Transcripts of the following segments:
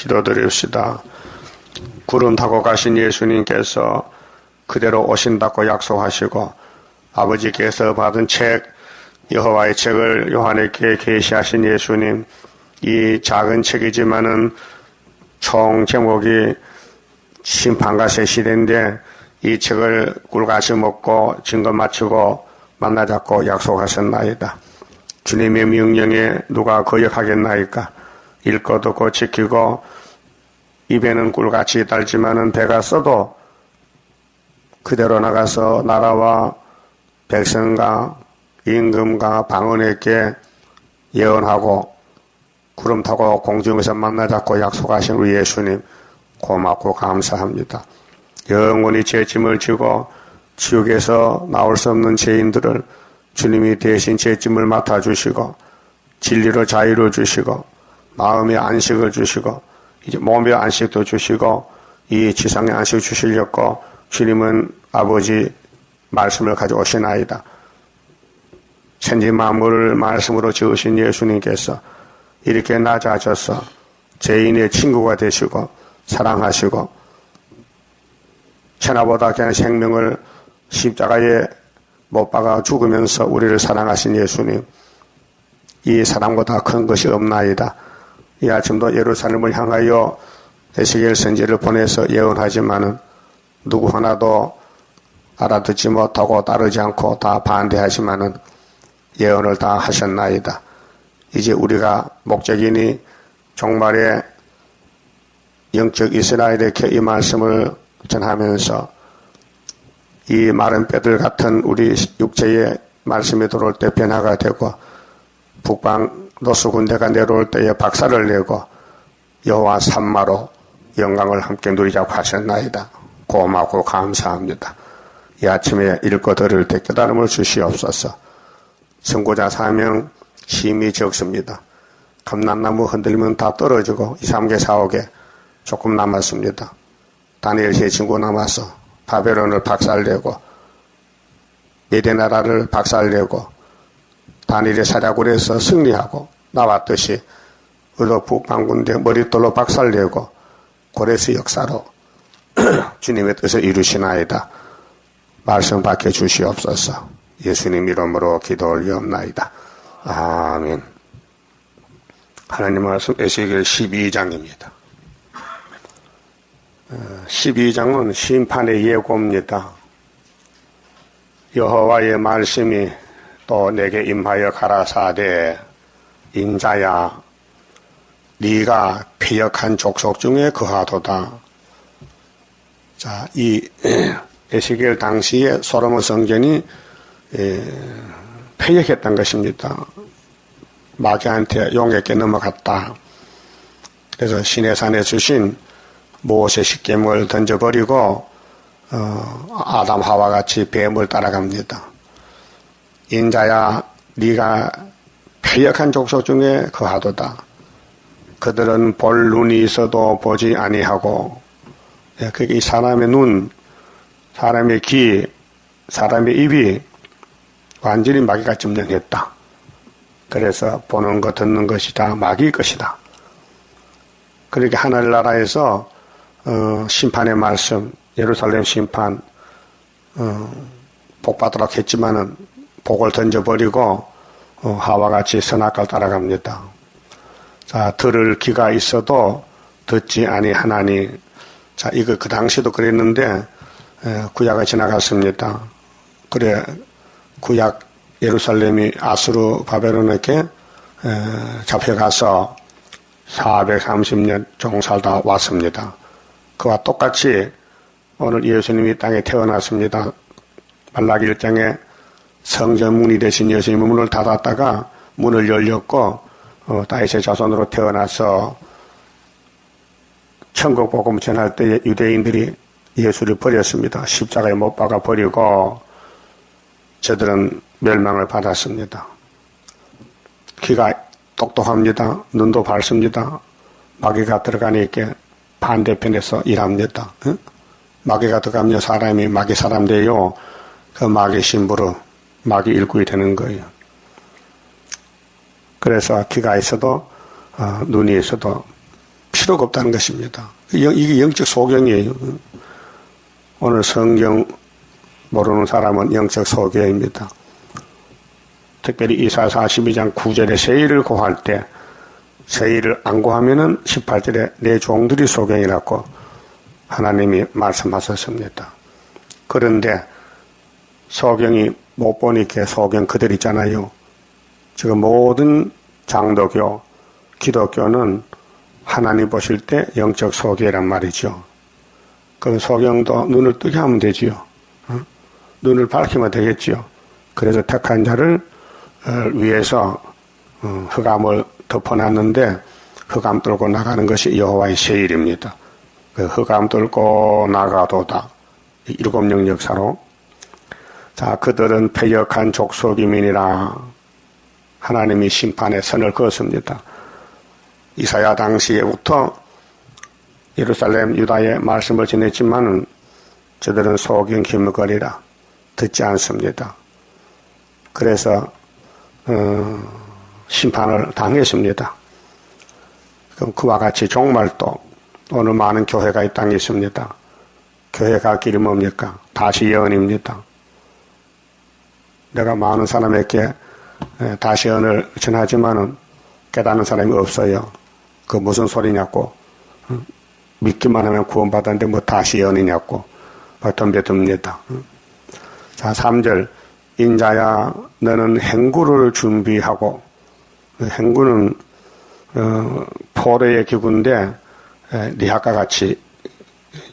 기도드립시다. 구름 타고 가신 예수님께서 그대로 오신다고 약속하시고 아버지께서 받은 책, 여호와의 책을 요한에게 계시하신 예수님, 이 작은 책이지만은 총 제목이 심판과 새 시대인데 이 책을 꿀같이 먹고 증거 마치고 만나자고 약속하셨나이다. 주님의 명령에 누가 거역하겠나이까? 읽고 듣고 지키고 입에는 꿀같이 달지만은 배가 써도 그대로 나가서 나라와 백성과 임금과 방언에게 예언하고 구름 타고 공중에서 만나자고 약속하신 우리 예수님 고맙고 감사합니다. 영원히 제 짐을 지고 지옥에서 나올 수 없는 죄인들을 주님이 대신 제 짐을 맡아주시고 진리로 자유를 주시고 마음의 안식을 주시고 이제 몸의 안식도 주시고 이 지상의 안식 주시려고 주님은 아버지 말씀을 가져오시나이다. 천지 만물을 말씀으로 지으신 예수님께서 이렇게 낮아져서 죄인의 친구가 되시고 사랑하시고 천하보다 귀한 생명을 십자가에 못 박아 죽으면서 우리를 사랑하신 예수님, 이 사랑보다 큰 것이 없나이다. 이 아침도 예루살렘을 향하여 에스겔 선지를 보내서 예언하지만은 누구 하나도 알아듣지 못하고 따르지 않고 다 반대하지만은 예언을 다 하셨나이다. 이제 우리가 목적이니 종말에 영적 이스라엘에게 이 말씀을 전하면서 이 마른 뼈들 같은 우리 육체의 말씀이 들어올 때 변화가 되고 북방 노수 군대가 내려올 때에 박살을 내고 여호와 산마로 영광을 함께 누리자고 하셨나이다. 고맙고 감사합니다. 이 아침에 읽고 들을 때 깨달음을 주시옵소서. 선고자 사명 힘이 적습니다. 감람나무 흔들면 다 떨어지고 2, 3개, 4, 5개 조금 남았습니다. 다니엘 세 친구 남아서 바벨론을 박살내고 메대나라를 박살내고 다니엘의 사자굴에서 승리하고 나왔듯이 의도 북방군대 머릿돌로 박살내고 고레스 역사로 주님의 뜻을 이루시나이다. 말씀 밖에 주시옵소서. 예수님 이름으로 기도 올리옵나이다. 아멘. 하나님 말씀 에스겔 12장입니다. 12장은 심판의 예고입니다. 여호와의 말씀이 또 내게 임하여 가라사대 인자야 네가 패역한 족속 중에 거하도다. 자, 이 에스겔 당시에 솔로몬 성전이 패역했던 것입니다. 마귀한테 용에게 넘어갔다. 그래서 시내산에 주신 모세 십계명을 던져버리고 아담 하와 같이 뱀을 따라갑니다. 인자야 네가 패역한 족속 중에 거하도다. 그들은 볼 눈이 있어도 보지 아니하고 그게 사람의 눈, 사람의 귀, 사람의 입이 완전히 마귀가 점령했다. 그래서 보는 것 듣는 것이 다 마귀 것이다. 그렇게 하늘나라에서 심판의 말씀, 예루살렘 심판 복받도록 했지만은 복을 던져버리고 하와같이 선악과를 따라갑니다. 자, 들을 귀가 있어도 듣지 아니하나니. 자, 이거 그 당시도 그랬는데 구약이 지나갔습니다. 그래 구약 예루살렘이 아수르 바벨론에게 잡혀가서 430년 종살다 왔습니다. 그와 똑같이 오늘 예수님이 땅에 태어났습니다. 말라기 1장에 성전 문이 되신 예수님의 문을 닫았다가 문을 열렸고 다윗의 자손으로 태어나서 천국 복음 전할 때에 유대인들이 예수를 버렸습니다. 십자가에 못 박아 버리고 저들은 멸망을 받았습니다. 귀가 똑똑합니다. 눈도 밝습니다. 마귀가 들어가니까 반대편에서 일합니다. 마귀가 들어가면 사람이 마귀 사람 돼요. 그 마귀 신부로 마귀 일꾼이 되는 거예요. 그래서 귀가 있어도 눈이 있어도 필요가 없다는 것입니다. 이게 영적 소경이에요. 오늘 성경 모르는 사람은 영적 소경입니다. 특별히 이사야 42장 9절에 세일을 고할 때 세일을 안 고하면은 18절에 내 종들이 소경이라고 하나님이 말씀하셨습니다. 그런데 소경이 못 보니까 소경 그들 있잖아요. 지금 모든 장도교, 기독교는 하나님 보실 때 영적 소경이란 말이죠. 그럼 소경도 눈을 뜨게 하면 되지요. 눈을 밝히면 되겠지요. 그래서 택한 자를 위해서 흑암을 덮어놨는데 흑암 뚫고 나가는 것이 여호와의 세일입니다. 그 흑암 뚫고 나가도다. 일곱령 역사로. 자, 그들은 패역한 족속이민이라 하나님이 심판의 선을 그었습니다. 이사야 당시에부터 예루살렘 유다의 말씀을 전했지만은 저들은 소경 기물거리라 듣지 않습니다. 그래서 심판을 당했습니다. 그럼 그와 같이 종말도 오늘 많은 교회가 이 땅에 있습니다. 교회 갈 길이 뭡니까? 다시 예언입니다. 내가 많은 사람에게 다시 예언을 전하지만은 깨닫는 사람이 없어요. 그 무슨 소리냐고. 믿기만 하면 구원받았는데 뭐 다시 예언이냐고. 덤벼듭니다. 자, 3절. 인자야 너는 행구를 준비하고, 행구는 포로의 기구인데 리학과 같이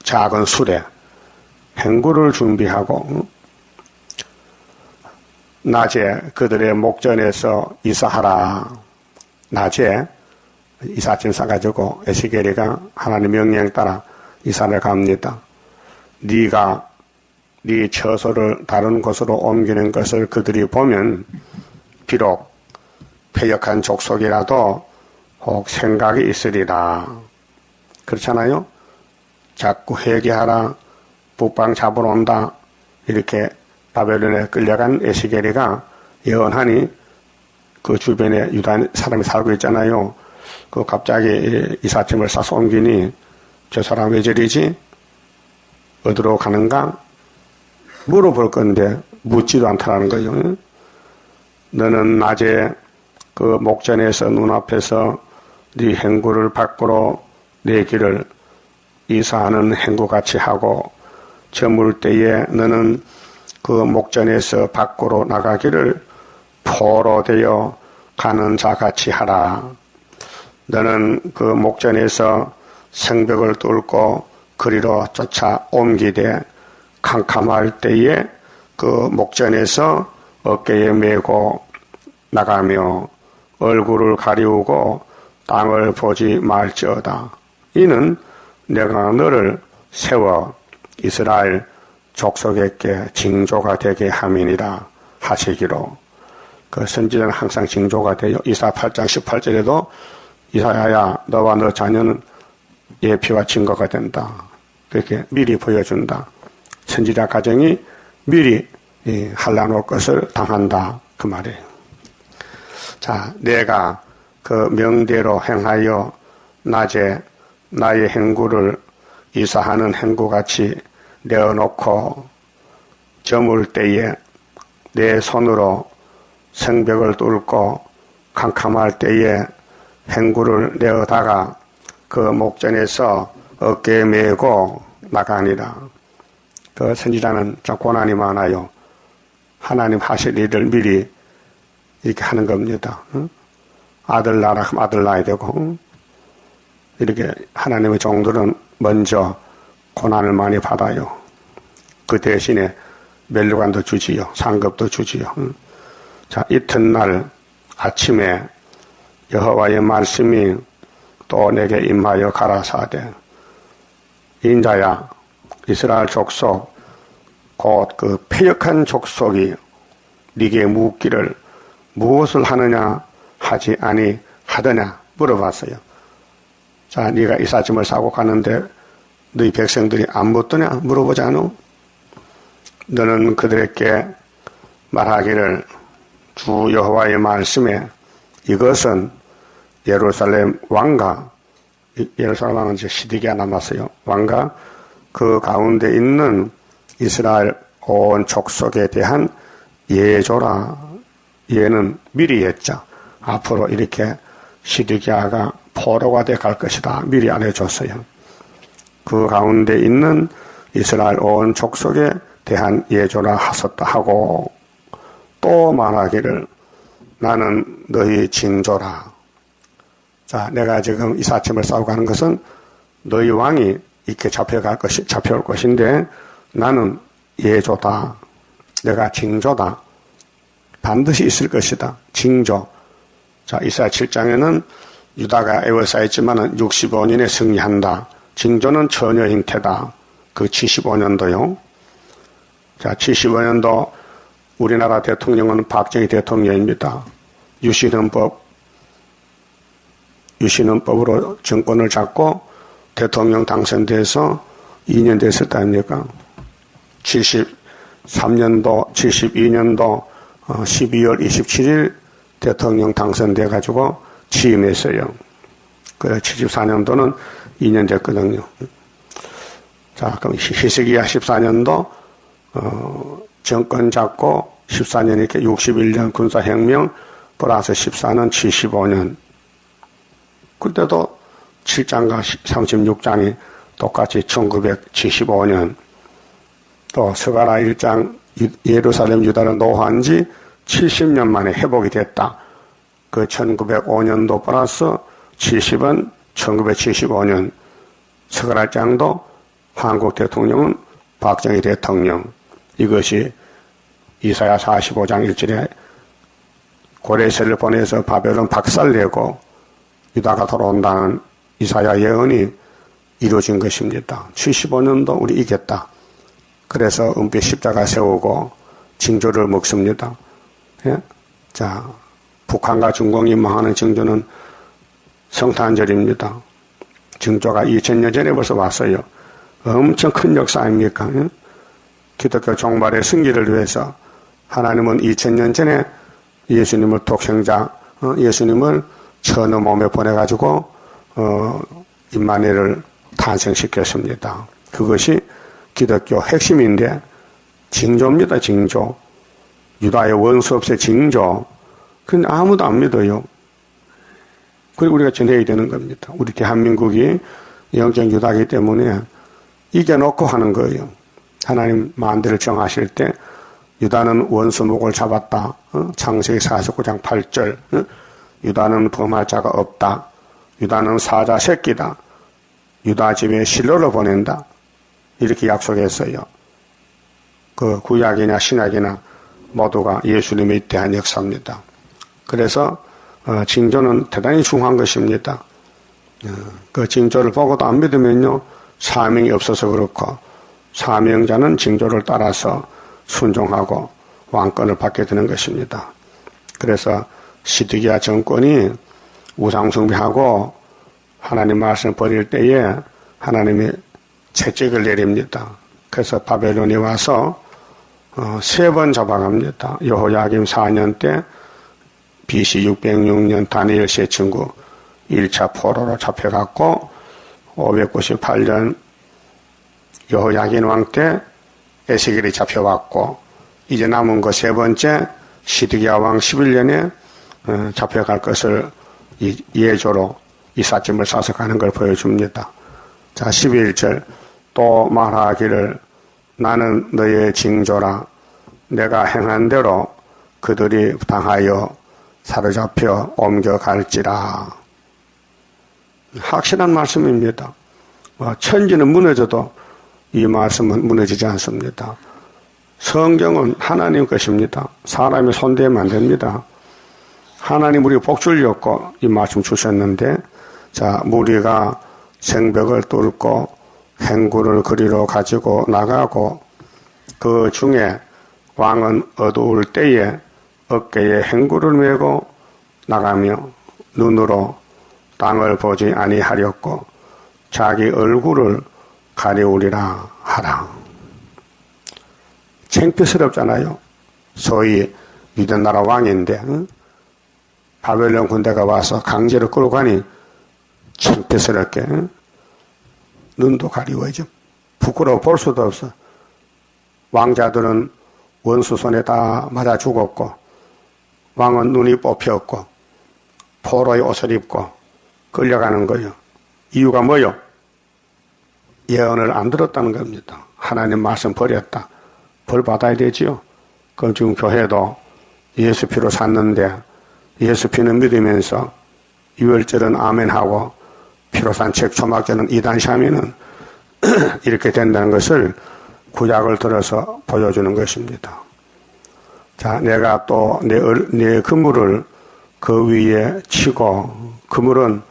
작은 수레, 행구를 준비하고 낮에 그들의 목전에서 이사하라. 낮에 이삿짐 싸가지고 에스겔이가 하나님 명령 따라 이사를 갑니다. 네가 네 처소를 다른 곳으로 옮기는 것을 그들이 보면 비록 패역한 족속이라도 혹 생각이 있으리라. 그렇잖아요. 자꾸 회개하라. 북방 잡으러 온다. 이렇게 바벨론에 끌려간 에스겔이가 예언하니 그 주변에 유다 사람이 살고 있잖아요. 그 갑자기 이삿짐을 싸서 옮기니 저 사람 왜 저리지? 어디로 가는가? 물어볼 건데 묻지도 않다라는 거죠. 너는 낮에 그 목전에서 눈앞에서 네 행구를 밖으로 내 길을 이사하는 행구같이 하고 저물 때에 너는 그 목전에서 밖으로 나가기를 포로 되어 가는 자같이 하라. 너는 그 목전에서 성벽을 뚫고 그리로 쫓아 옮기되 캄캄할 때에 그 목전에서 어깨에 메고 나가며 얼굴을 가리우고 땅을 보지 말지어다. 이는 내가 너를 세워 이스라엘 족속에게 징조가 되게 함이니라 하시기로. 그 선지자는 항상 징조가 돼요. 이사 8장 18절에도 이사야야 너와 너 자녀는 예표와 증거가 된다. 그렇게 미리 보여준다. 선지자 가정이 미리 한란 올 것을 당한다. 그 말이에요. 자, 내가 그 명대로 행하여 낮에 나의 행구를 이사하는 행구같이 내어놓고 저물 때에 내 손으로 성벽을 뚫고 캄캄할 때에 행구를 내어다가 그 목전에서 어깨에 메고 나가니라. 그 선지자는 좀 고난이 많아요. 하나님 하실 일을 미리 이렇게 하는 겁니다. 아들 낳으라 하면 아들 낳아야 되고, 이렇게 하나님의 종들은 먼저 고난을 많이 받아요. 그 대신에 멸류관도 주지요. 상급도 주지요. 자, 이튿날 아침에 여호와의 말씀이 또 내게 임하여 가라사대 인자야 이스라엘 족속 곧 그 패역한 족속이 네게 묻기를 무엇을 하느냐 하지 아니하더냐 물어봤어요. 자, 네가 이삿짐을 싸고 가는데 너희 백성들이 안 묻더냐 물어보지 않아? 너는 그들에게 말하기를 주 여호와의 말씀에 이것은 예루살렘 왕과 예루살렘 왕은 이제 시드기야 남았어요. 왕과 그 가운데 있는 이스라엘 온 족속에 대한 예조라. 예는 미리 했죠. 앞으로 이렇게 시드기야가 포로가 돼 갈 것이다. 미리 알려줬어요. 그 가운데 있는 이스라엘 온 족속에 대한 예조라 하셨다 하고 또 말하기를 나는 너희 징조라. 자, 내가 지금 이삿짐을 싸고 가는 것은 너희 왕이 이렇게 잡혀올 것인데 나는 예조다. 내가 징조다. 반드시 있을 것이다. 징조. 자, 이사야 7장에는 유다가 에워싸였지만 65년에 승리한다. 징조는 처녀 형태다. 그 75년도요. 자, 75년도 우리나라 대통령은 박정희 대통령입니다. 유신헌법으로 정권을 잡고 대통령 당선돼서 2년 됐을 때 아닙니까? 73년도, 72년도 12월 27일 대통령 당선돼가지고 취임했어요. 그래서 74년도는 2년 됐거든요. 자, 그럼 히스기야 14년도 정권 잡고 14년 이렇게 61년 군사혁명 플러스 14는 75년. 그때도 7장과 36장이 똑같이 1975년. 또 스가랴 1장 예루살렘 유다를 노한 지 70년 만에 회복이 됐다. 그 1905년도 플러스 70은 1975년. 스가랴장도 한국 대통령은 박정희 대통령. 이것이 이사야 45장 1절에 고레세를 보내서 바벨론 박살내고 유다가 돌아온다는 이사야 예언이 이루어진 것입니다. 75년도 우리 이겼다. 그래서 은빛 십자가 세우고 징조를 먹습니다. 예? 자, 북한과 중공이 망하는 징조는 성탄절입니다. 징조가 2000년 전에 벌써 왔어요. 엄청 큰 역사 아닙니까? 예? 기독교 종말의 승리를 위해서 하나님은 2000년 전에 예수님을 독생자, 예수님을 천의 몸에 보내가지고 임마누엘을 탄생시켰습니다. 그것이 기독교 핵심인데 징조입니다. 징조. 유다의 원수 없의 징조. 그건 아무도 안 믿어요. 그리고 우리가 전해야 되는 겁니다. 우리 대한민국이 영적 유다이기 때문에 이겨놓고 하는 거예요. 하나님 마음대로 정하실 때 유다는 원수 목을 잡았다. 창세기 49장 8절. 유다는 범할 자가 없다. 유다는 사자 새끼다. 유다 집에 실로를 보낸다. 이렇게 약속했어요. 그 구약이나 신약이나 모두가 예수님에 대한 역사입니다. 그래서 징조는 대단히 중요한 것입니다. 그 징조를 보고도 안 믿으면요 사명이 없어서 그렇고 사명자는 징조를 따라서 순종하고 왕권을 받게 되는 것입니다. 그래서 시드기야 정권이 우상숭배하고 하나님 말씀을 버릴 때에 하나님이 채찍을 내립니다. 그래서 바벨론이 와서 3번 잡아갑니다. 여호야김 4년 때 BC 606년 다니엘 세 친구 1차 포로로 잡혀갔고 598년 여호야긴 왕 때 에스겔이 잡혀왔고 이제 남은 거 3번째 시드기야 왕 11년에 잡혀갈 것을 예조로 이삿짐을 싸서 가는 걸 보여줍니다. 자, 11절 또 말하기를 나는 너의 징조라 내가 행한 대로 그들이 당하여 사로잡혀 옮겨갈지라. 확실한 말씀입니다. 천지는 무너져도 이 말씀은 무너지지 않습니다. 성경은 하나님 것입니다. 사람이 손대면 안 됩니다. 하나님 우리 복 주려고 이 말씀 주셨는데 자, 무리가 생벽을 뚫고 행구를 그리로 가지고 나가고 그 중에 왕은 어두울 때에 어깨에 행구를 메고 나가며 눈으로 땅을 보지 아니하렸고 자기 얼굴을 가리우리라 하라. 창피스럽잖아요. 소위 유대나라 왕인데 바벨론 군대가 와서 강제로 끌고 가니 창피스럽게 눈도 가리워져. 부끄러워 볼 수도 없어. 왕자들은 원수 손에 다 맞아 죽었고 왕은 눈이 뽑혔고 포로의 옷을 입고 끌려가는 거예요. 이유가 뭐요? 예언을 안 들었다는 겁니다. 하나님 말씀 버렸다. 벌 받아야 되지요. 그럼 지금 교회도 예수 피로 샀는데 예수 피는 믿으면서 유월절은 아멘하고 피로 산 책 초막절은 이단시하면은 이렇게 된다는 것을 구약을 들어서 보여주는 것입니다. 자, 내가 또 내 그물을 그 위에 치고, 그물은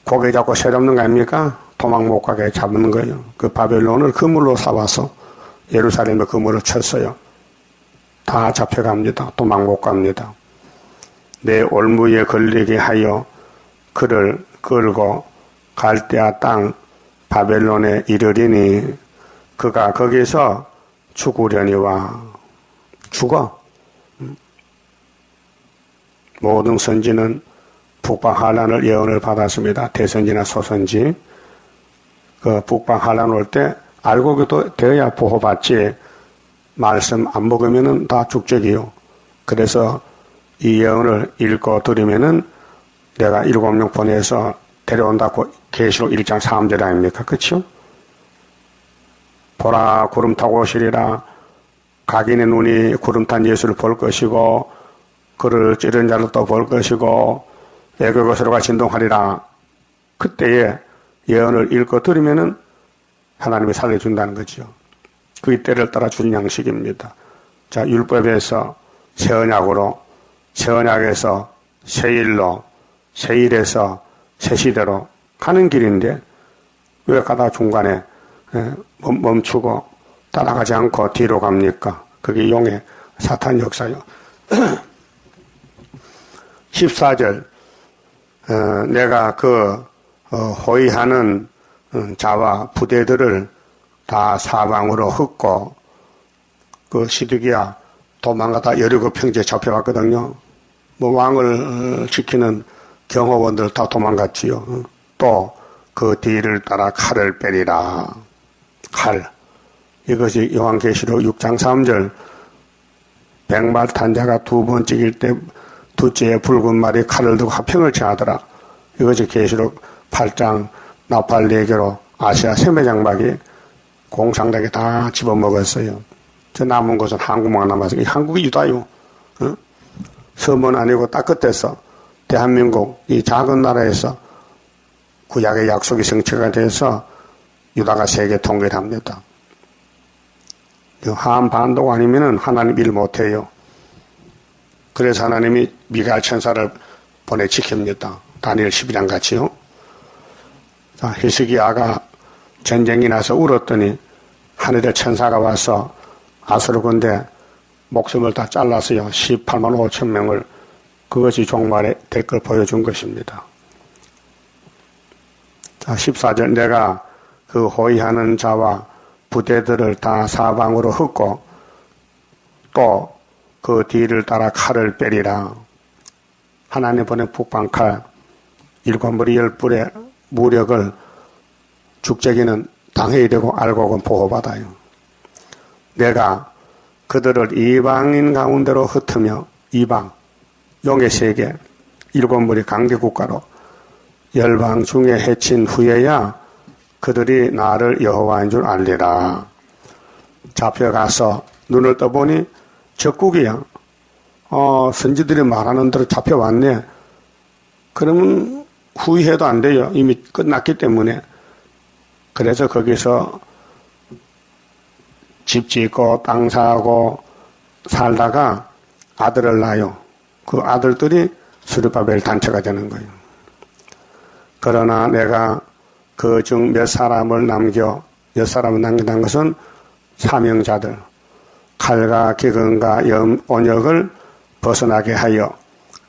고개 잡고 새 잡는 거 아닙니까? 도망 못 가게 잡는 거예요. 그 바벨론을 그물로 사와서 예루살렘에 그물을 쳤어요. 다 잡혀갑니다. 도망 못 갑니다. 내 올무에 걸리게 하여 그를 끌고 갈대아 땅 바벨론에 이르리니 그가 거기서 죽으려니와. 죽어. 모든 선지는 북방한란을 예언을 받았습니다. 대선지나 소선지. 그 북방한란 올 때 알고 되어야 보호받지 말씀 안 먹으면은 다 죽적이요. 그래서 이 예언을 읽고 들으면은 내가 7명 보내서 데려온다고 계시록 1장 3절 아닙니까? 그쵸? 보라 구름 타고 오시리라. 각인의 눈이 구름 탄 예수를 볼 것이고 그를 찌른 자를 또 볼 것이고 애굽의 서로가 진동하리라. 그때에 예언을 읽고 들으면은 하나님이 살려준다는 거죠. 그 때를 따라 준 양식입니다. 자, 율법에서 새 언약으로, 새 언약에서 새 일로, 새 일에서 새 시대로 가는 길인데 왜 가다 중간에 멈추고 따라가지 않고 뒤로 갑니까? 그게 용의 사탄 역사요. 14절 내가 그 호위하는 자와 부대들을 다 사방으로 흩고 그 시드기야 도망가다 여리고 평지에 잡혀갔거든요. 뭐 왕을 지키는 경호원들 다 도망갔지요. 또 그 뒤를 따라 칼을 빼리라. 칼. 이것이 요한계시록 6장 3절 백말 탄자가 두 번 찍일 때 둘째의 붉은 말이 칼을 들고 화평을 취하더라. 이것이 계시록 8장 나팔 4개로 아시아 세매장막이 공산당에 다 집어먹었어요. 저 남은 것은 한국만 남았어요. 한국이 유다요. 어? 섬은 아니고 딱 끝에서 대한민국 이 작은 나라에서 구약의 약속이 성취가 돼서 유다가 세계 통일을 합니다. 한반도가 아니면은 하나님 일 못해요. 그래서 하나님이 미가엘 천사를 보내 지킵니다. 다니엘 12장 같이요. 자, 히스기야가 전쟁이 나서 울었더니 하늘의 천사가 와서 아수르 군대 목숨을 다 잘랐어요. 18만 5천 명을. 그것이 종말에 될 걸 보여준 것입니다. 자, 14절 내가 그 호위하는 자와 부대들을 다 사방으로 흩고 또 그 뒤를 따라 칼을 빼리라. 하나님 보낸 북방칼 7머리 10뿔의 무력을 죽재기는 당해야 되고 알고는 보호받아요. 내가 그들을 이방인 가운데로 흩으며 이방 용의 세계 7머리 강대국가로 열방 중에 해친 후에야 그들이 나를 여호와인 줄 알리라. 잡혀가서 눈을 떠보니 적국이야. 선지들이 말하는 대로 잡혀왔네. 그러면 후회해도 안 돼요. 이미 끝났기 때문에. 그래서 거기서 집 짓고 땅 사고 살다가 아들을 낳아요. 그 아들들이 스룹바벨 단체가 되는 거예요. 그러나 내가 그 중 몇 사람을 남긴다는 것은 사명자들, 칼과 기근과 온역을 벗어나게 하여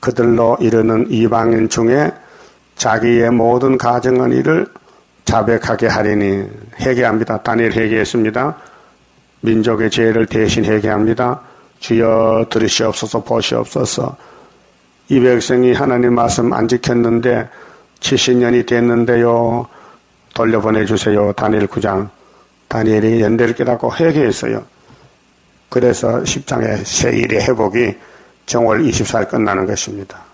그들로 이르는 이방인 중에 자기의 모든 가정한 일을 자백하게 하리니. 회개합니다. 다니엘 회개했습니다. 민족의 죄를 대신 회개합니다. 주여 들으시옵소서 보시옵소서. 이 백성이 하나님 말씀 안 지켰는데 70년이 됐는데요. 돌려보내주세요. 다니엘 9장. 다니엘이 연대를 깨닫고 회개했어요. 그래서 10장의 세일의 회복이 정월 24일 끝나는 것입니다.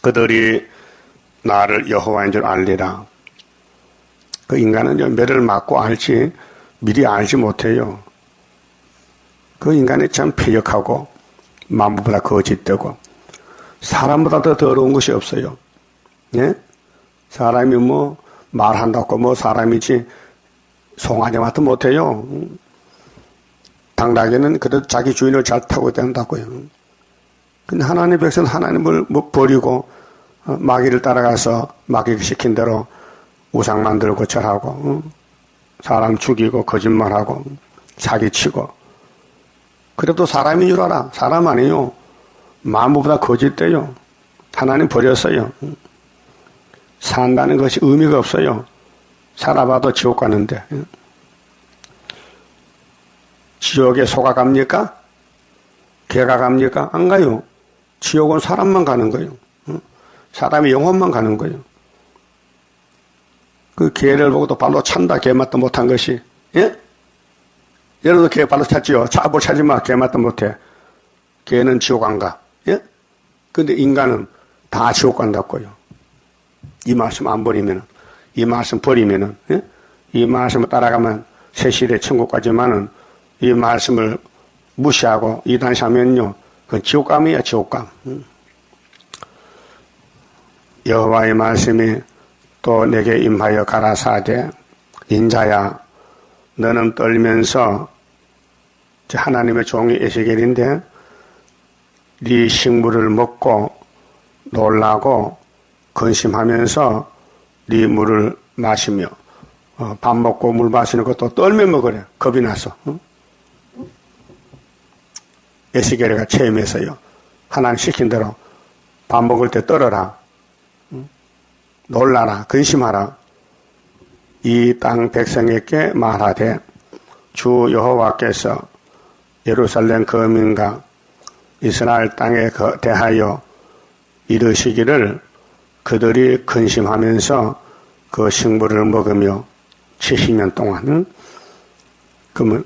그들이 나를 여호와인 줄 알리라. 그 인간은 매를 맞고 알지 미리 알지 못해요. 그 인간이 참 패역하고 만물보다 거짓되고 사람보다 더 더러운 것이 없어요. 예? 사람이 뭐 말한다고 뭐 사람이지 송아지 맛도 못해요. 당나귀는 그래도 자기 주인을 잘 타고 된다고요. 근데 하나님의 백성은 하나님을 뭐 버리고 마귀를 따라가서 마귀가 시킨 대로 우상 만들고 절하고 사람 죽이고 거짓말하고 사기치고 그래도 사람인 줄 알아. 사람 아니에요. 만물보다 거짓돼요. 하나님 버렸어요. 산다는 것이 의미가 없어요. 살아봐도 지옥 가는데. 지옥에 소가 갑니까? 개가 갑니까? 안 가요. 지옥은 사람만 가는 거예요. 사람의 영혼만 가는 거예요. 그 개를 보고도 발로 찬다. 개 맛도 못한 것이. 예? 여러분도 개 발로 찼지요. 뭘 차지 마. 개 맛도 못해. 개는 지옥 안 가. 예? 근데 인간은 다 지옥 간다고요. 이 말씀 안 버리면은, 이 말씀 버리면은, 예? 이 말씀을 따라가면 세실의 천국 가지만은 이 말씀을 무시하고 이단시하면요, 그건 지옥감이야, 지옥감. 여호와의 말씀이 또 내게 임하여 가라사대, 인자야, 너는 떨면서, 하나님의 종이 에스겔인데, 네 식물을 먹고 놀라고 근심하면서 네 물을 마시며 밥 먹고 물 마시는 것도 떨며 먹으래. 겁이 나서. 에스겔이가 체험해서요. 하나님 시킨 대로 밥 먹을 때 떨어라. 놀라라. 근심하라. 이 땅 백성에게 말하되 주 여호와께서 예루살렘 거민과 이스라엘 땅에 대하여 이르시기를 그들이 근심하면서 그 식물을 먹으며 70년 동안 그러면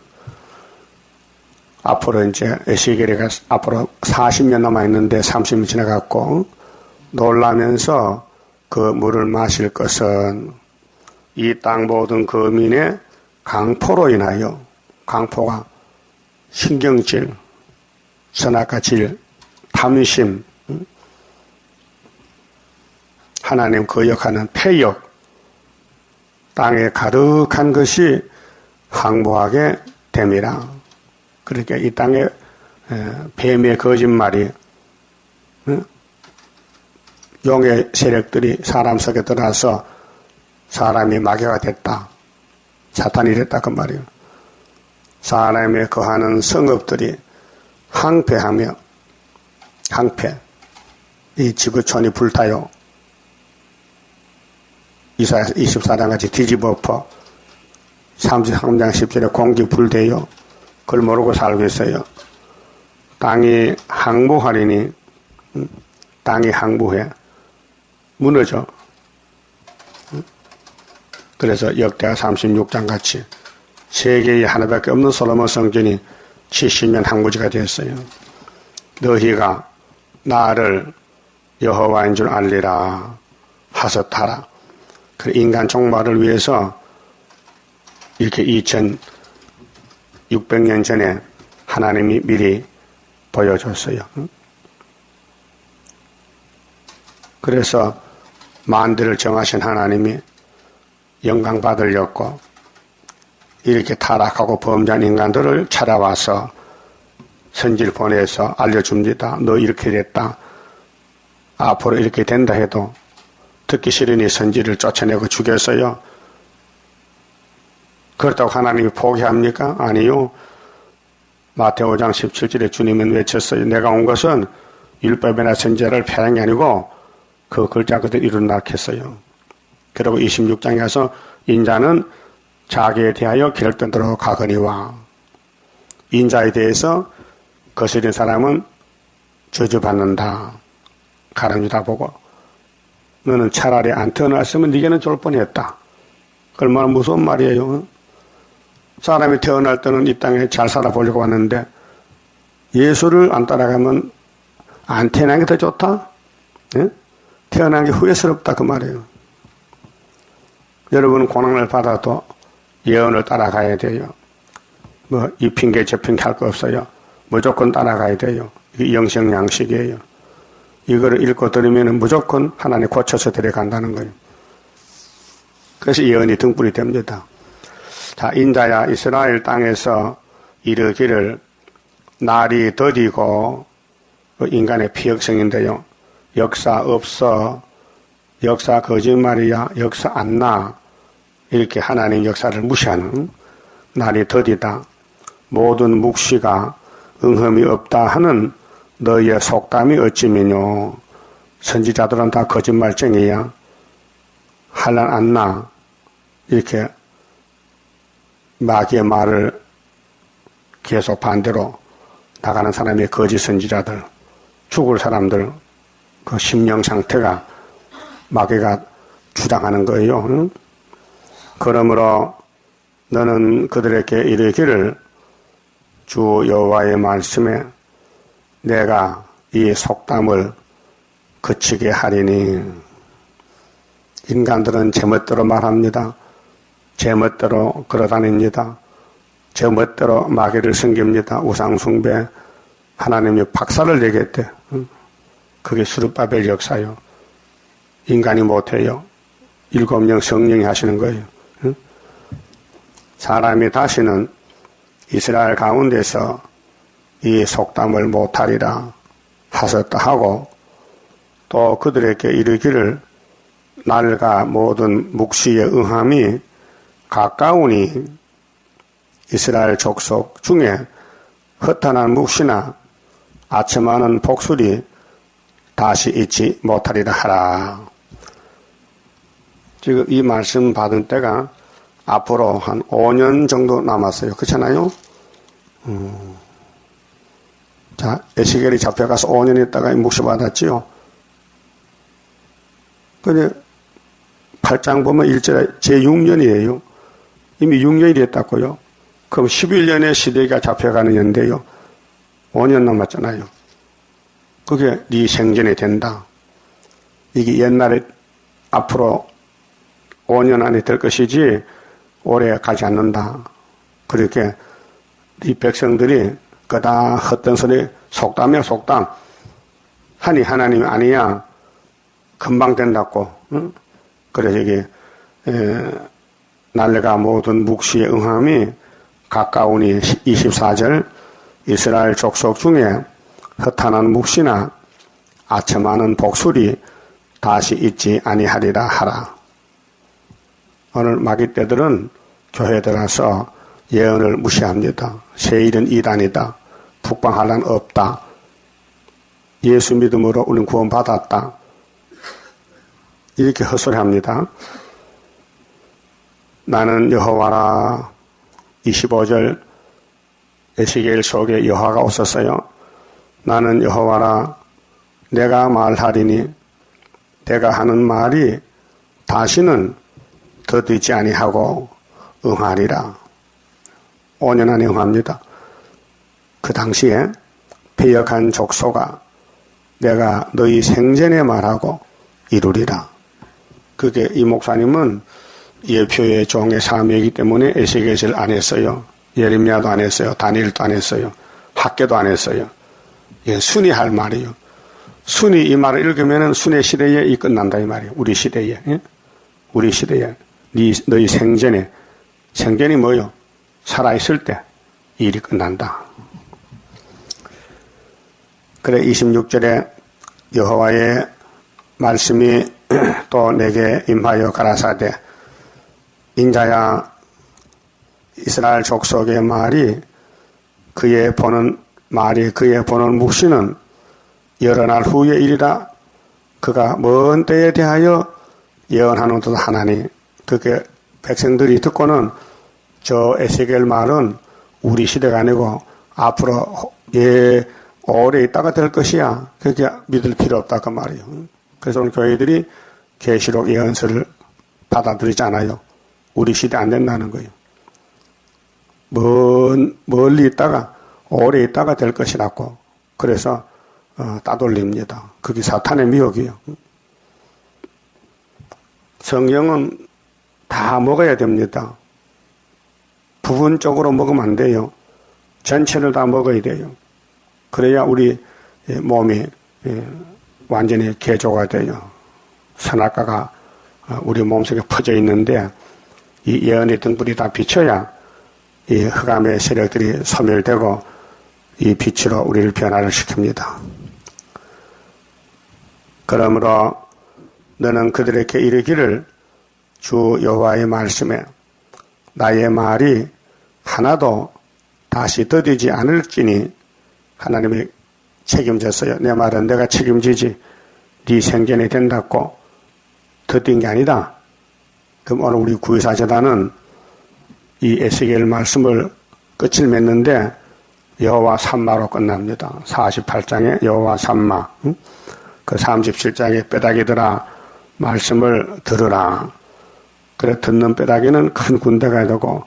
앞으로 이제 에스겔이가 앞으로 40년 남아있는데 30년 지나갔고 놀라면서 그 물을 마실 것은 이 땅 모든 거민의 강포로 인하여 강포가 신경질 선악과질, 탐심, 하나님 거역하는 패역, 땅에 가득한 것이 항복하게 됨이라. 그러니까 이 땅에 뱀의 거짓말이, 용의 세력들이 사람 속에 들어와서 사람이 마귀가 됐다. 사탄이 됐다 그 말이에요. 사람에 거하는 성읍들이 항폐하며 항폐 이 지구촌이 불타요. 이사야 24장 같이 뒤집어 엎어 33장 10절에 공기 불대요. 그걸 모르고 살고 있어요. 땅이 항복하리니 땅이 항복해 무너져. 그래서 역대하 36장 같이 세계에 하나밖에 없는 솔로몬 성전이 70년 항무지가 되었어요. 너희가 나를 여호와인 줄 알리라 하셨하라. 그 인간 종말을 위해서 이렇게 2600년 전에 하나님이 미리 보여줬어요. 그래서 만대를 정하신 하나님이 영광 받으려고 이렇게 타락하고 범죄한 인간들을 찾아와서 선지를 보내서 알려줍니다. 너 이렇게 됐다. 앞으로 이렇게 된다 해도 듣기 싫으니 선지를 쫓아내고 죽였어요. 그렇다고 하나님이 포기합니까? 아니요. 마태오 5장 17절에 주님은 외쳤어요. 내가 온 것은 율법이나 선지자를 폐하는 게 아니고 그 글자 그대로 이룬다 했어요. 그리고 26장에 가서 인자는 자기에 대하여 기록된 대로 가거니와 인자에 대해서 거스린 사람은 저주받는다. 가르쳐다 보고 너는 차라리 안 태어났으면 네게는 좋을 뻔했다. 얼마나 무서운 말이에요. 사람이 태어날 때는 이 땅에 잘 살아보려고 하는데 예수를 안 따라가면 안 태어난 게 더 좋다? 예? 태어난 게 후회스럽다 그 말이에요. 여러분은 고난을 받아도 예언을 따라가야 돼요. 뭐 이 핑계 저 핑계 할 거 없어요. 무조건 따라가야 돼요. 이게 영성양식이에요. 이거를 읽고 들으면 무조건 하나님 고쳐서 데려간다는 거예요. 그래서 예언이 등불이 됩니다. 자, 인자야 이스라엘 땅에서 이르기를 날이 더디고 인간의 피역성인데요. 역사 없어, 역사 거짓말이야, 역사 안 나. 이렇게 하나님 역사를 무시하는 날이 더디다. 모든 묵시가 응흠이 없다 하는 너희의 속담이 어찌미뇨. 선지자들은 다 거짓말쟁이야. 한란 안 나. 이렇게 마귀의 말을 계속 반대로 나가는 사람이 거짓 선지자들, 죽을 사람들, 그 심령 상태가 마귀가 주장하는 거예요. 응? 그러므로 너는 그들에게 이르기를 주 여호와의 말씀에 내가 이 속담을 그치게 하리니. 인간들은 제멋대로 말합니다. 제멋대로 걸어다닙니다. 제멋대로 마귀를 섬깁니다. 우상숭배. 하나님이 박살을 내겠대. 그게 스룹바벨 역사요. 인간이 못해요. 7명 성령이 하시는 거예요. 사람이 다시는 이스라엘 가운데서 이 속담을 못하리라 하셨다 하고 또 그들에게 이르기를 날과 모든 묵시의 응함이 가까우니 이스라엘 족속 중에 허탄한 묵시나 아첨하는 복술이 다시 있지 못하리라 하라. 지금 이 말씀 받은 때가 앞으로 한 5년 정도 남았어요. 그렇잖아요? 자, 에스겔이 잡혀가서 5년 있다가 묵시 받았지요. 근데 8장 보면 1절에 제6년이에요. 이미 6년이 됐다고요. 그럼 11년의 시대가 잡혀가는 연대요. 5년 남았잖아요. 그게 네 생전에 된다. 이게 옛날에 앞으로 5년 안에 될 것이지 오래 가지 않는다. 그렇게 이 백성들이 그다 헛된 소리 속담이야 속담 하니 하나님이 아니야 금방 된다고. 응? 그래서 여기 날래가 모든 묵시의 응함이 가까우니 24절 이스라엘 족속 중에 허탄한 묵시나 아첨하는 복술이 다시 있지 아니하리라 하라. 오늘 마귀 떼들은 교회에 들어서 예언을 무시합니다. 세일은 이단이다. 북방한란 없다. 예수 믿음으로 우리는 구원받았다. 이렇게 헛소리합니다. 나는 여호와라. 25절 에스겔 속에 여호와가 오셨어요. 나는 여호와라. 내가 말하리니 내가 하는 말이 다시는 더디지 아니하고 응하리라. 5년 안에 응합니다. 그 당시에 패역한 족소가 내가 너희 생전에 말하고 이루리라. 그게 이 목사님은 예표의 종의 사명이기 때문에 에스겔을 안 했어요. 예레미야도 안 했어요. 다니엘도 안 했어요. 학계도 안 했어요. 예, 순위 할 말이에요. 순위 이 말을 읽으면 순의 시대에 이 끝난다 이 말이에요. 우리 시대에. 예? 우리 시대에. 너희 생전에. 생전이 뭐요? 살아있을 때 일이 끝난다. 그래 26절에 여호와의 말씀이 또 내게 임하여 가라사대 인자야 이스라엘 족속의 말이 그의 보는 묵시는 여러 날 후의 일이라. 그가 먼 때에 대하여 예언하는 듯 하나니 그게 백성들이 듣고는 저 에스겔 말은 우리 시대가 아니고 앞으로 오래 있다가 될 것이야. 그렇게 믿을 필요 없다 그 말이에요. 그래서 오늘 교회들이 계시록 예언서를 받아들이지 않아요. 우리 시대 안 된다는 거예요. 멀리 있다가 오래 있다가 될 것이라고. 그래서 따돌립니다. 그게 사탄의 미혹이에요. 성경은 다 먹어야 됩니다. 부분적으로 먹으면 안 돼요. 전체를 다 먹어야 돼요. 그래야 우리 몸이 완전히 개조가 돼요. 선악과가 우리 몸속에 퍼져 있는데 이 예언의 등불이 다 비춰야 이 흑암의 세력들이 소멸되고 이 빛으로 우리를 변화를 시킵니다. 그러므로 너는 그들에게 이르기를 주 여호와의 말씀에 나의 말이 하나도 다시 더디지 않을지니 하나님이 책임졌어요. 내 말은 내가 책임지지 네 생전에 된다고 더딘 게 아니다. 그럼 오늘 우리 구의사재단은 이 에스겔 말씀을 끝을 맺는데 여호와 산마로 끝납니다. 48장에 여호와 산마, 그 37장에 뼈다귀들아 말씀을 들으라. 그래 듣는 뼈다귀는 큰 군대가 되고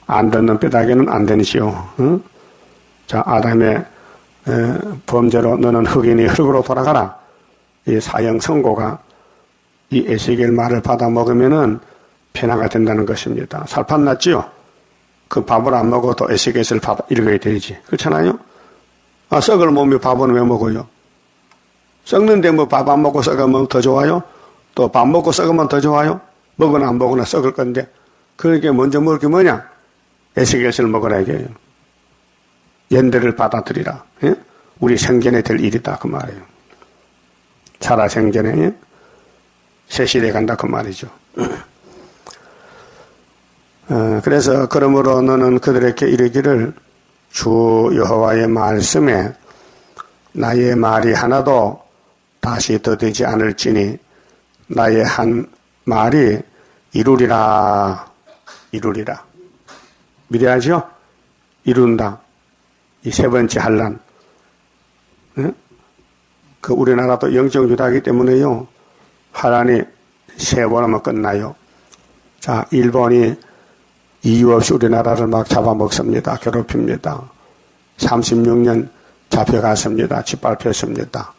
안 듣는 뼈다귀는 안 되지요. 자, 아담의 범죄로 너는 흑인이 흙으로 돌아가라. 이 사형 선고가 이 에스겔 말을 받아 먹으면은 변화가 된다는 것입니다. 살판 났지요? 그 밥을 안 먹어도 에스겔을 받아 읽어야 되지. 그렇잖아요? 아, 썩을 몸이 밥은 왜 먹어요? 썩는데 뭐 밥 안 먹고 썩으면 더 좋아요? 또 밥 먹고 썩으면 더 좋아요? 먹으나 안 먹으나 썩을 건데. 그러니까 먼저 먹을 게 뭐냐? 에스겔을 먹으라 이게요. 연대를 받아들이라. 예? 우리 생전에 될 일이다 그 말이에요. 살아생전에 예? 새 시대에 간다 그 말이죠. 그래서 그러므로 너는 그들에게 이르기를 주 여호와의 말씀에 나의 말이 하나도 다시 더디지 않을지니 나의 한 말이 이루리라. 미래하죠? 이룬다. 이 세 번째 한란. 그 우리나라도 영적유다이기 때문에요. 한란이 세 번 하면 끝나요. 자, 일본이 이유 없이 우리나라를 막 잡아먹습니다. 괴롭힙니다. 36년 잡혀갔습니다. 짓밟혔습니다.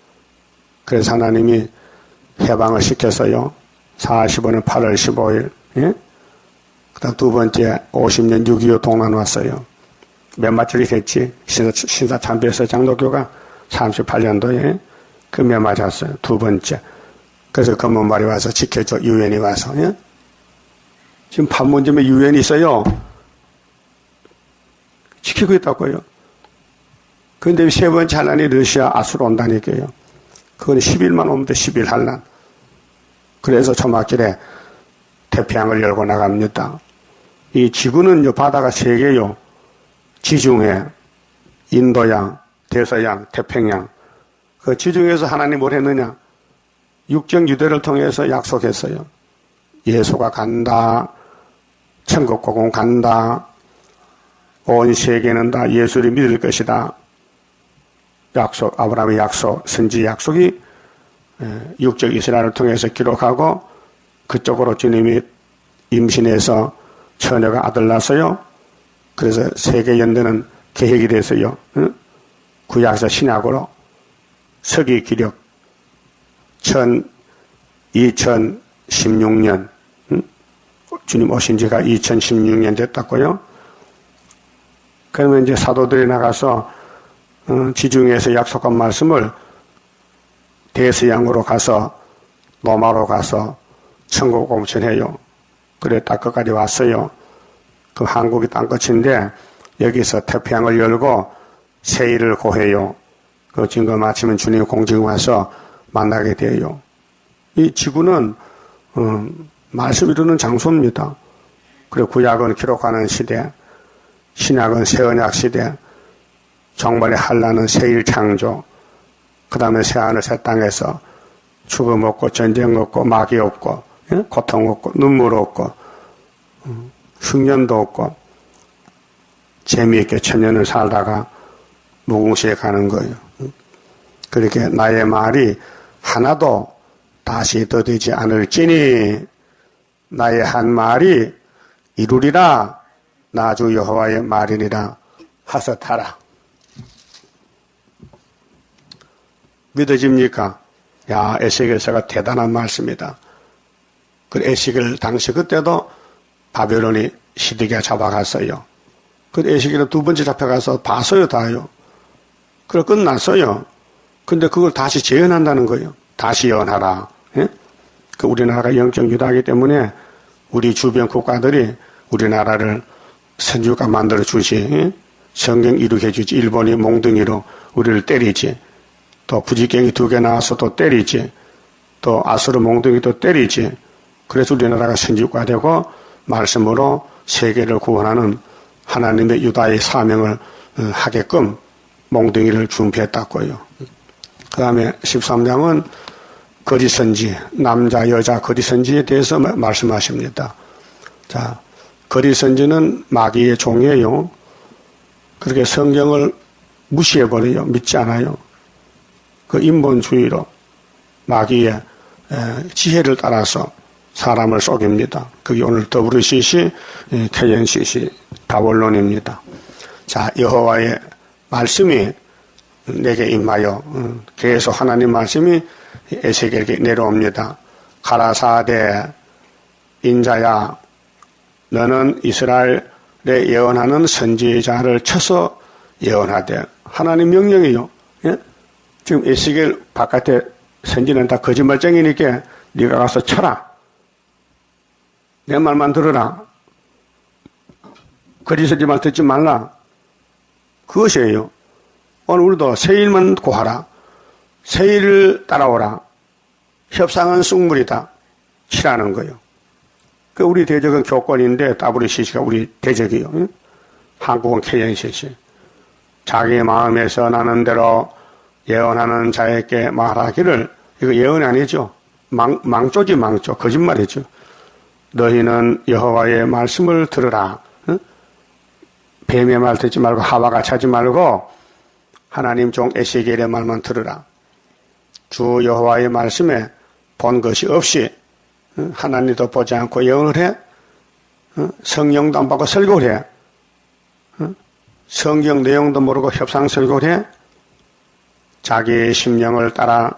그래서 하나님이 해방을 시켰어요. 45년 8월 15일. 예? 그 다음 두 번째 50년 6.25 동란 왔어요. 몇 마절이 됐지? 신사참배에서 장로교가 38년도에 그 몇 맞았어요. 두 번째. 그래서 검은말이 와서 지켜줘. 유엔이 와서. 예? 지금 판문점에 유엔이 있어요. 지키고 있다고요. 그런데 세 번째 한란이 러시아 아수로 온다니까요. 그건 10일만 오면 돼. 10일 한란. 그래서 초막길에 태평양을 열고 나갑니다. 이 지구는요, 바다가 세 개요. 지중해, 인도양, 대서양, 태평양. 그 지중해에서 하나님 뭘 했느냐? 육정유대를 통해서 약속했어요. 예수가 간다. 천국공은 간다. 온 세계는 다 예수를 믿을 것이다. 약속, 아브라함의 약속, 선지 약속이 육적 이스라엘을 통해서 기록하고 그쪽으로 주님이 임신해서 처녀가 아들 낳았어요. 그래서 세계 연대는 계획이 됐어요. 구약에서 신약으로 서기 기력 2016년 주님 오신 지가 2016년 됐다고요. 그러면 이제 사도들이 나가서 지중해에서 약속한 말씀을 대서양으로 가서 로마로 가서 천국 공천해요. 그래 딱 끝까지 왔어요. 그 한국이 땅끝인데 여기서 태평양을 열고 세일을 고해요. 그 증거 마치면 주님 공중에 와서 만나게 돼요. 이 지구는 말씀 이루는 장소입니다. 그리고 구약은 기록하는 시대, 신약은 새언약 시대, 정말의 한란은 세일 창조, 그 다음에 새하늘 새 땅에서 죽음 없고 전쟁 없고 마귀 없고 고통 없고 눈물 없고 흉년도 없고 재미있게 천년을 살다가 무궁시에 가는 거예요. 그렇게 나의 말이 하나도 다시 더디지 않을지니 나의 한 말이 이루리라. 나 주 여호와의 말이니라 하셨하라. 믿어집니까? 야, 에스겔서가 대단한 말씀이다. 그 에스겔 당시 그때도 바벨론이 시드기야 잡아갔어요. 그 에스겔은 두 번째 잡혀가서 봤어요, 다요. 그래 끝났어요. 근데 그걸 다시 재현한다는 거예요. 다시 예언하라. 예? 그 우리나라가 영적 유다이기 때문에 우리 주변 국가들이 우리나라를 선주가 만들어 주지. 예? 성경 이루게 해주지. 일본이 몽둥이로 우리를 때리지. 또 부지경이 2개 나와서 또 때리지. 또 아수르 몽둥이도 때리지. 그래서 우리나라가 선지국가 되고 말씀으로 세계를 구원하는 하나님의 유다의 사명을 하게끔 몽둥이를 준비했다고요. 그 다음에 13장은 거짓선지, 남자, 여자 거짓선지에 대해서 말씀하십니다. 자, 거짓선지는 마귀의 종이에요. 그렇게 성경을 무시해버려요. 믿지 않아요. 그 인본주의로 마귀의 지혜를 따라서 사람을 속입니다. 그게 오늘 WCC, KNCC, 바벨론입니다. 자, 여호와의 말씀이 내게 임하여 계속 하나님 말씀이 에스겔에게 내려옵니다. 가라사대 인자야 너는 이스라엘에 예언하는 선지자를 쳐서 예언하되 하나님 명령이요. 예? 지금 에스겔 바깥에 선지는 다 거짓말쟁이니까 네가 가서 쳐라. 내 말만 들어라. 거짓선지만 듣지 말라. 그것이에요. 오늘 우리도 세일만 구하라. 세일을 따라오라. 협상은 쑥물이다. 치라는 거예요. 그 우리 대적은 교권인데 WCC가 우리 대적이요. 응? 한국은 KNCC. 자기 마음에서 나는 대로 예언하는 자에게 말하기를 이거 예언이 아니죠. 망조지 망조. 거짓말이죠. 너희는 여호와의 말씀을 들으라. 응? 뱀의 말 듣지 말고 하와같이 하지 말고 하나님 종 에스겔의 말만 들으라. 주 여호와의 말씀에 본 것이 없이 하나님도 보지 않고 예언을 해? 성령도 안 받고 설교를 해? 성경 내용도 모르고 협상 설교를 해? 자기의 심령을 따라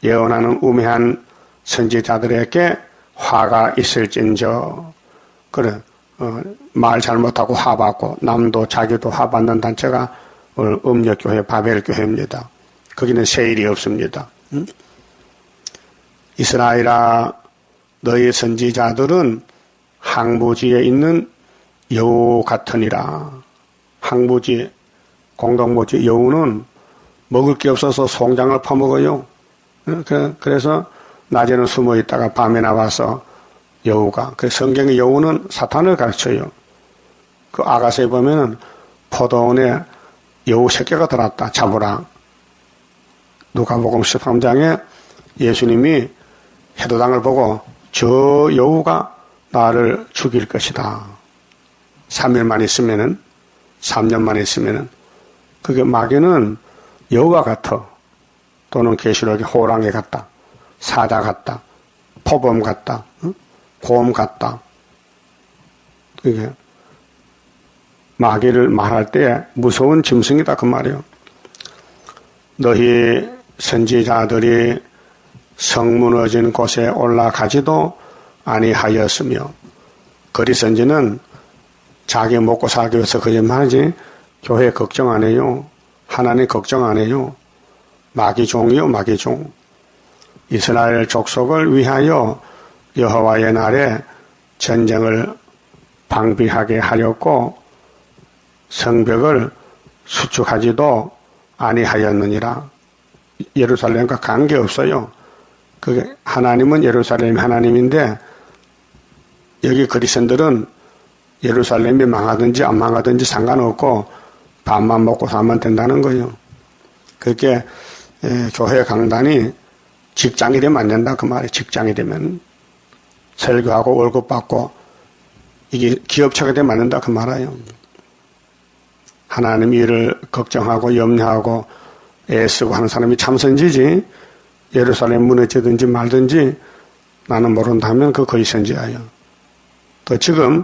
예언하는 우매한 선지자들에게 화가 있을진저. 그래, 말 잘못하고 화받고 남도 자기도 화받는 단체가 오늘 음력교회 바벨교회입니다. 거기는 세일이 없습니다. 이스라엘아 너희 선지자들은 항부지에 있는 여우 같으니라. 항부지, 공동부지 여우는 먹을 게 없어서 송장을 퍼먹어요. 그래서 낮에는 숨어 있다가 밤에 나와서 여우가. 그래서 성경의 여우는 사탄을 가르쳐요. 그 아가서에 보면은 포도원에 여우 새끼가 들어왔다. 잡으라. 누가복음 13장에 예수님이 해도당을 보고 저 여우가 나를 죽일 것이다. 3일만 있으면은 3년만 있으면은 그게 마귀는 여우와 같아. 또는 계시록의 호랑이 같다. 사자 같다. 포범 같다. 곰 같다. 그게 마귀를 말할 때 무서운 짐승이다 그 말이에요. 너희 선지자들이 성 무너진 곳에 올라가지도 아니하였으며 거짓선지는 자기 먹고 살기 위해서 거짓말하지 교회 걱정 안 해요. 하나님 걱정 안 해요. 마귀종이요 마귀종. 이스라엘 족속을 위하여 여호와의 날에 전쟁을 방비하게 하였고 성벽을 수축하지도 아니하였느니라. 예루살렘과 관계없어요. 그게 하나님은 예루살렘이 하나님인데 여기 그리스도인들은 예루살렘이 망하든지 안 망하든지 상관없고 밥만 먹고 살면 된다는 거예요. 그렇게 교회 강단이 직장이 되면 안 된다 그 말이에요. 직장이 되면 설교하고 월급 받고 이게 기업체가 되면 안 된다 그 말이에요. 하나님 일을 걱정하고 염려하고 애쓰고 하는 사람이 참선지지, 예루살렘 무너지든지 말든지 나는 모른다면 그 거의 선지야요. 또 지금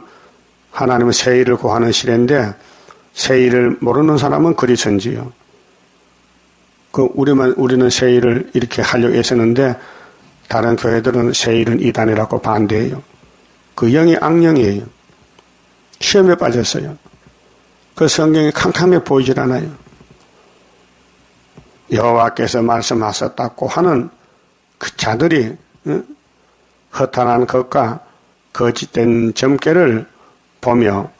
하나님은 새 일을 구하는 시대인데 새 일을 모르는 사람은 그리 선지요. 우리는 새 일을 이렇게 하려고 애쓰는데 다른 교회들은 새 일은 이단이라고 반대해요. 그 영이 악령이에요. 시험에 빠졌어요. 그 성경이 캄캄해 보이질 않아요. 여호와께서 말씀하셨다고 하는 그 자들이 허탄한 것과 거짓된 점괘를 보며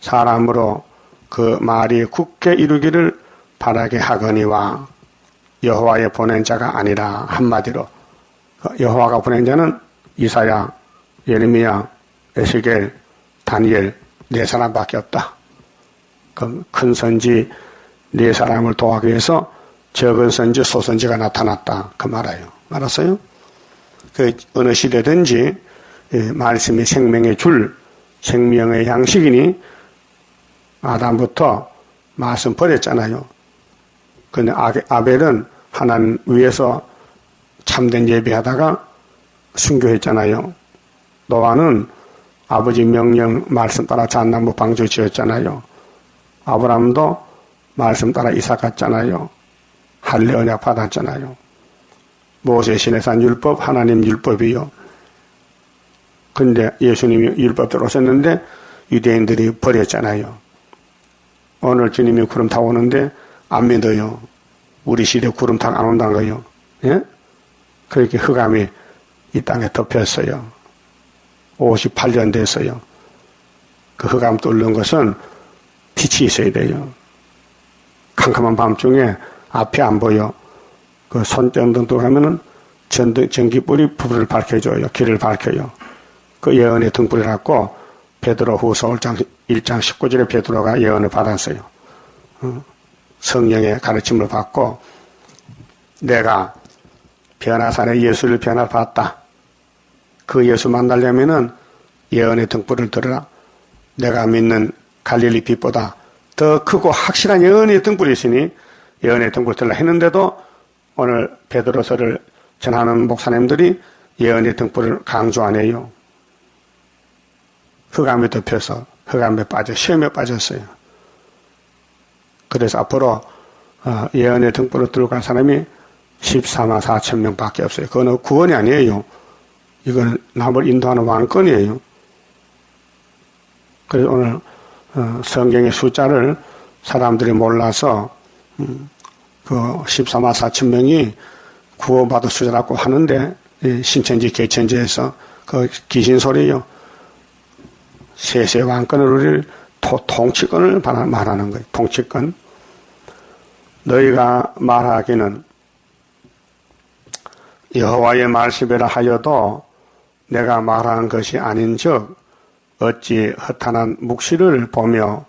사람으로 그 말이 굳게 이루기를 바라게 하거니와 여호와의 보낸 자가 아니라. 한마디로 여호와가 보낸 자는 이사야, 예레미야, 에스겔, 다니엘 네 사람밖에 없다. 그 큰 선지 네 사람을 도하기 위해서 적은 선지, 소선지가 나타났다. 그 말이에요. 알았어요? 그 어느 시대든지 말씀이 생명의 줄, 생명의 양식이니 아담부터 말씀 버렸잖아요. 근데 아벨은 하나님 위해서 참된 예배하다가 순교했잖아요. 노아는 아버지 명령 말씀 따라 잣나무 방주 지었잖아요. 아브라함도 말씀 따라 이삭 갔잖아요. 할례 언약 받았잖아요. 모세 시내산 율법, 하나님 율법이요. 근데 예수님이 율법대로 오셨는데 유대인들이 버렸잖아요. 오늘 주님이 구름 타고 오는데 안 믿어요. 우리 시대 구름 타고 안 온다는 거요. 예? 그렇게 흑암이 이 땅에 덮였어요. 58년 됐어요. 그 흑암 뚫는 것은 빛이 있어야 돼요. 캄캄한 밤중에 앞이 안 보여. 그 손전등도 가면은 전기불이 불을 밝혀줘요. 길을 밝혀요. 그 예언의 등불이라고 베드로 후서 1장 19절에 베드로가 예언을 받았어요. 성령의 가르침을 받고 내가 변화산에 예수를 변화받았다. 그 예수 만나려면은 예언의 등불을 들어라. 내가 믿는 갈릴리 빛보다 더 크고 확실한 예언의 등불이 있으니 예언의 등불을 들라 했는데도 오늘 베드로서를 전하는 목사님들이 예언의 등불을 강조 안 해요. 흑암에 덮여서 흑암에 빠져 시험에 빠졌어요. 그래서 앞으로 예언의 등불을 들고 간 사람이 14만 4천 명밖에 없어요. 그거는 구원이 아니에요. 이건 남을 인도하는 왕권이에요. 그래서 오늘 성경의 숫자를 사람들이 몰라서 그 14만 4천 명이 구원받을 숫자라고 하는데 신천지 개천지에서 그 귀신 소리요. 세세 왕권을 우리를 통치권을 말하는 거예요. 통치권. 너희가 말하기는 여호와의 말씀이라 하여도 내가 말한 것이 아닌즉 어찌 허탄한 묵시를 보며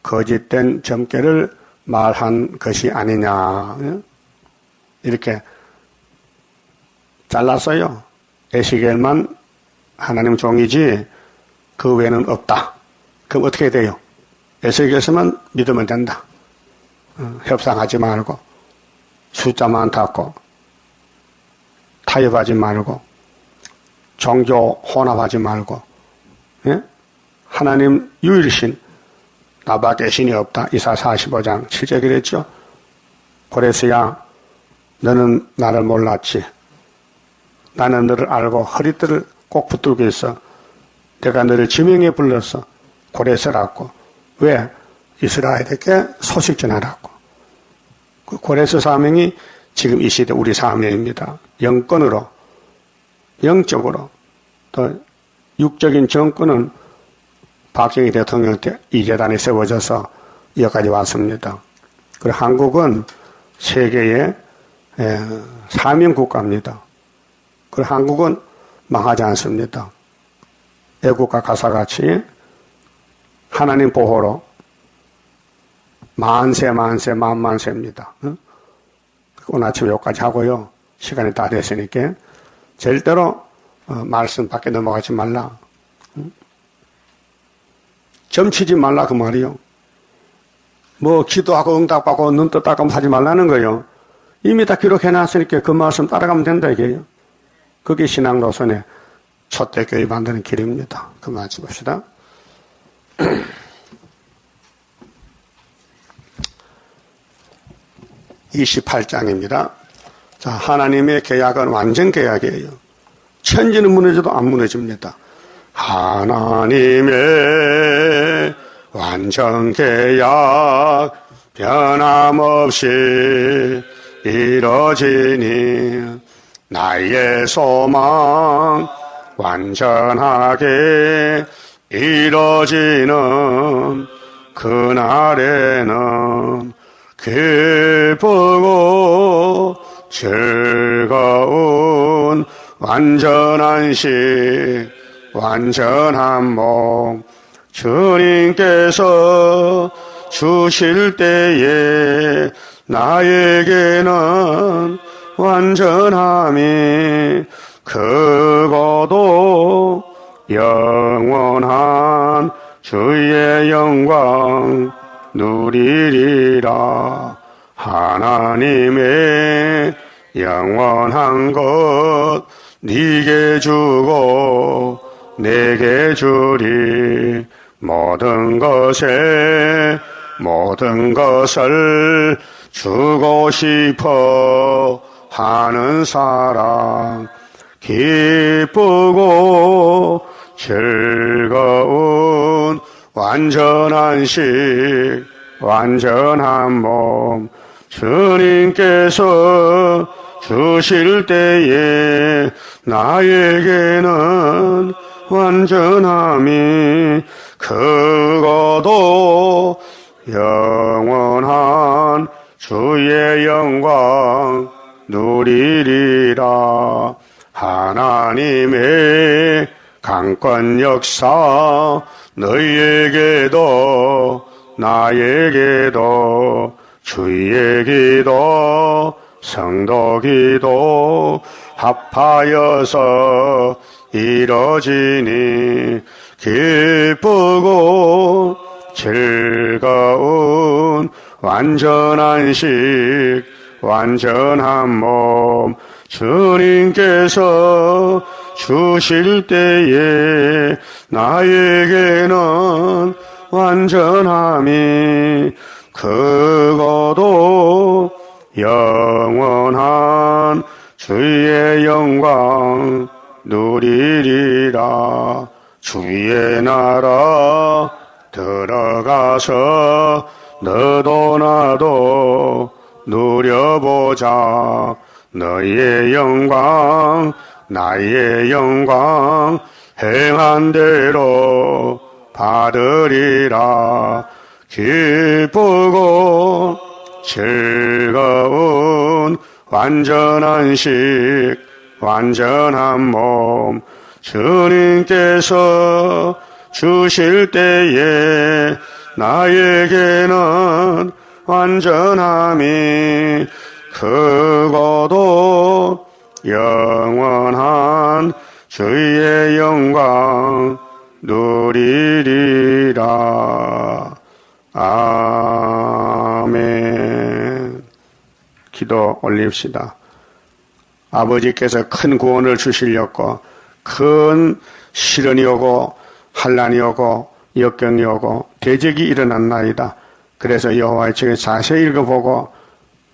거짓된 점괘를 말한 것이 아니냐. 이렇게 잘랐어요. 에스겔만 하나님 종이지 그 외에는 없다. 그럼 어떻게 돼요? 에스겔서만 믿으면 된다. 협상하지 말고 숫자 많다고 타협하지 말고 종교 혼합하지 말고 예? 하나님 유일신 나밖에 신이 없다. 이사 45장 7절 그랬죠. 그래서야 너는 나를 몰랐지. 나는 너를 알고 허리띠를 꼭 붙들고 있어. 내가 너를 지명에 불렀어. 고레스라고. 왜? 이스라엘에게 소식 전하라고. 그 고레스 사명이 지금 이 시대 우리 사명입니다. 영권으로, 영적으로, 또 육적인 정권은 박정희 대통령 때 이재단이 세워져서 여기까지 왔습니다. 그리고 한국은 세계의 사명국가입니다. 그리고 한국은 망하지 않습니다. 애국가 가사같이 하나님 보호로 만세 만세입니다. 오늘 아침에 여기까지 하고요. 시간이 다 됐으니까 절대로 말씀 밖에 넘어가지 말라. 점치지 말라 그 말이요. 뭐 기도하고 응답받고 눈 떴다고 하지 말라는 거예요. 이미 다 기록해놨으니까 그 말씀 따라가면 된다 이게요. 그게 신앙로선의 초대교회 만드는 길입니다. 그만 봅시다. 28장입니다. 자, 하나님의 계약은 완전 계약이에요. 천지는 무너져도 안 무너집니다. 하나님의 완전 계약 변함없이 이뤄지니 나의 소망 완전하게 이뤄지는 그날에는 기쁘고 즐거운 완전한 식 완전한 몸 주님께서 주실 때에 나에게는 완전함이 크고도 영원한 주의 영광 누리리라. 하나님의 영원한 것 네게 주고 내게 주리. 모든 것을 주고 싶어 하는 사랑 기쁘고 즐거운 완전한 식 완전한 몸 주님께서 주실 때에 나에게는 완전함이 크고도 영원한 주의 영광 누리리라. 하나님의 강권 역사 너희에게도 나에게도 주의 기도 성도 기도 합하여서 이뤄지니 기쁘고 즐거운 완전한 식 완전한 몸 주님께서 주실 때에 나에게는 완전함이 크고도 영원한 주의 영광 누리리라. 주의 나라 들어가서 너도 나도 누려보자. 너의 영광 나의 영광 행한 대로 받으리라. 기쁘고 즐거운 완전한 식 완전한 몸 주님께서 주실 때에 나에게는 완전함이 크고도 영원한 주의 영광 누리리라. 아멘. 기도 올립시다. 아버지께서 큰 구원을 주시려고 큰 시련이 오고 환난이 오고 역경이 오고 대적이 일어났나이다. 그래서 여호와의 책을 자세히 읽어보고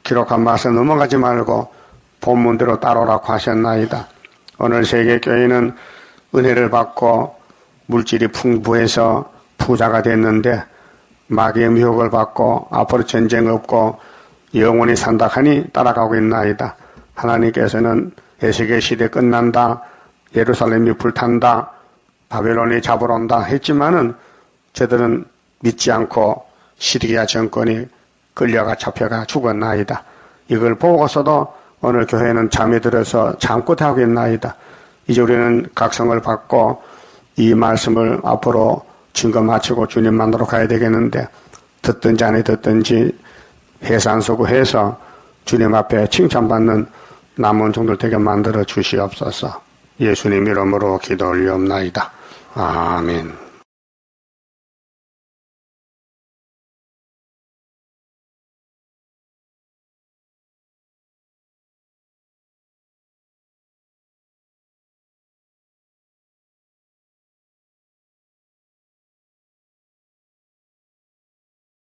기록한 말씀 넘어가지 말고 본문대로 따르라고 하셨나이다. 오늘 세계교회는 은혜를 받고 물질이 풍부해서 부자가 됐는데 마귀의 미혹을 받고 앞으로 전쟁 없고 영원히 산다 하니 따라가고 있나이다. 하나님께서는 에스겔 시대 끝난다, 예루살렘이 불탄다, 바벨론이 잡으러 온다 했지만은 저들은 믿지 않고 시드기야 정권이 끌려가 잡혀가 죽었나이다. 이걸 보고서도 오늘 교회는 잠에 들어서 잠꼬대 하고 있나이다. 이제 우리는 각성을 받고 이 말씀을 앞으로 증거 마치고 주님 만나러 가야 되겠는데 듣든지 안 듣든지 해산수고해서 주님 앞에 칭찬받는 남은 종들 되게 만들어 주시옵소서. 예수님 이름으로 기도 올리옵나이다. 아멘.